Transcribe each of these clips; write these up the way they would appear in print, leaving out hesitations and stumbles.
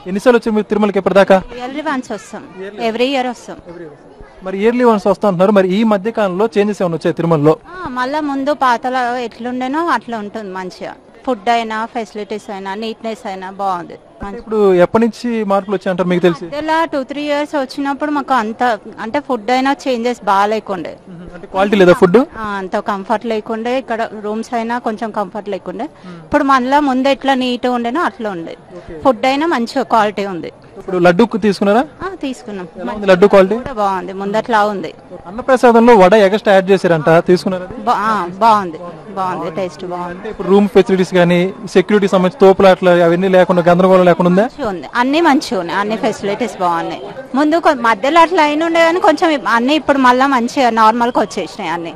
ఎన్నిసార్లు వచ్చారు మీరు తిరుమలకి ఎప్పటిదాకా? ఇయర్లీ వన్స్ వస్తాం, ఎవ్రీ ఇయర్ వస్తాం. మరి ఇయర్లీ వన్స్ వస్తా అంటున్నారు, మరి ఈ మధ్య కాలంలో చేంజెస్ ఏమైనా వచ్చాయి తిరుమలలో? మళ్ళా ముందు పాతలో ఎట్లుండేనో అట్లా ఉంటుంది మంచిగా. ఫుడ్ అయినా, ఫెసిలిటీస్ అయినా, నీట్నెస్ అయినా బాగుంది. ఇప్పుడు ఎప్పటి నుంచి మార్పులు వచ్చాయంటారు మీకు తెలిసి? ఇలా 2-3 years వచ్చినప్పుడు మాకు అంత అంటే ఫుడ్ అయినా చేంజెస్ బాగా లేకుండే. అంటే క్వాలిటీ లేదా ఫుడ్? అంత కంఫర్ట్ లేకుండే, ఇక్కడ రూమ్స్ అయినా కొంచెం కంఫర్ట్ లేకుండే. ఇప్పుడు మళ్ళా ముందు ఎట్లా నీట్ ఉండేనో అట్లా ఉండే. ఫుడ్ అయినా మంచి క్వాలిటీ ఉంది. ఇప్పుడు లడ్డు తీసుకున్నారా? తీసుకున్నాం. లడ్డు క్వాలిటీ బాగుంది, ముందట్లా ఉంది. అన్నప్రసాదంలో వడ ఎక్స్ట్రా యాడ్ చేశారంట, తీసుకున్నారా? బాగుంది, బాగుంది, టేస్ట్ బాగుంది. అంటే ఇప్పుడు రూమ్ ఫెసిలిటీస్ కానీ, సెక్యూరిటీ సంబంధించి తోపులు అట్లా అవన్నీ లేకుండా, గందరగోళం లేకుండా ఉందా? అన్ని మంచిగా ఉన్నాయి, అన్ని ఫెసిలిటీస్ బాగున్నాయి. ముందు మధ్యలో అట్లా అయిన ఉండే కానీ కొంచెం అన్ని ఇప్పుడు మళ్ళీ మంచిగా నార్మల్ గా వచ్చేసినాయి అన్ని.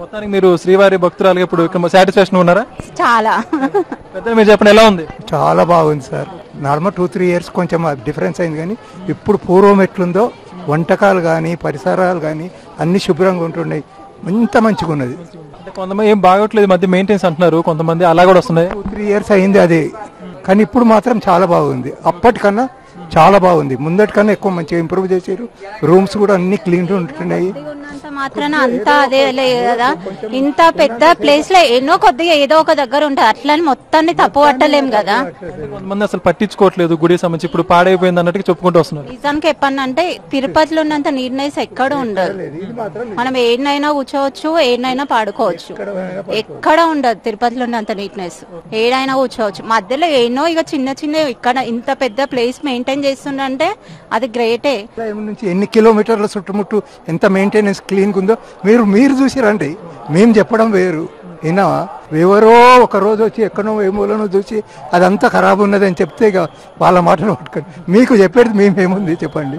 మొత్తానికి మీరు శ్రీవారి భక్తురాలు ఇప్పుడు సాటిస్ఫాక్షన్ ఉన్నారా? చాలా. పెద్ద మీరు చెప్పండి, ఎలా ఉంది? చాలా బాగుంది సార్. నార్మల్ 2-3 years కొంచెం డిఫరెన్స్ అయింది, కానీ ఇప్పుడు పూర్వం ఎట్లుందో వంటకాలు కానీ పరిసరాలు కానీ అన్ని శుభ్రంగా ఉంటున్నాయి. ఇంత మంచిగా ఉన్నది. కొంతమంది ఏం బాగోట్లేదు మధ్య మెయింటెన్స్ అంటున్నారు, కొంతమంది అలా కూడా వస్తున్నాయి. 2-3 years అయింది అది, కానీ ఇప్పుడు మాత్రం చాలా బాగుంది. అప్పటికన్నా చాలా బాగుంది, ముందటికన్నా ఎక్కువ మంచిగా ఇంప్రూవ్ చేశారు. రూమ్స్ కూడా అన్ని క్లీన్ ఉంటున్నాయి. మాత్రాన అంతా అదే లేదు కదా, ఇంత పెద్ద ప్లేస్ లో ఎన్నో కొద్దిగా ఏదో ఒక దగ్గర ఉంటుంది, అట్లని మొత్తాన్ని తప్పు పట్టలేం కదా. కొంతమంది అసలు పట్టించుకోవట్లేదు గుడి సంబంధించి, ఇప్పుడు పాడైపోయింది అన్నట్టు చెప్పుకుంటూ వస్తున్నారు. నిజానికి చెప్పంటే తిరుపతిలో ఉన్నంత నీట్నెస్ ఎక్కడ ఉండదు. మనం ఏడనైనా కూర్చోవచ్చు, ఏడనైనా పాడుకోవచ్చు, ఎక్కడ ఉండదు తిరుపతిలో ఉన్నంత నీట్నెస్. ఏడైనా కూర్చోవచ్చు, మధ్యలో ఎన్నో ఇక చిన్న చిన్న, ఇక్కడ ఇంత పెద్ద ప్లేస్ మెయింటైన్ చేస్తుండే అది గ్రేటే. నుంచి ఎన్ని కిలోమీటర్ల చుట్టుముట్టు ఎంత మెయింటెనెన్స్ క్లీన్ ఉందో మీరు చూసిరండి, మేము చెప్పడం వేరు. విన్నావా, ఎవరో ఒక రోజు వచ్చి ఎక్కడో ఏమోనో చూసి అదంతా ఖరాబ్ ఉన్నదని చెప్తే వాళ్ళ మాటలు పట్టుకొని మీకు చెప్పేది మేమేముంది చెప్పండి.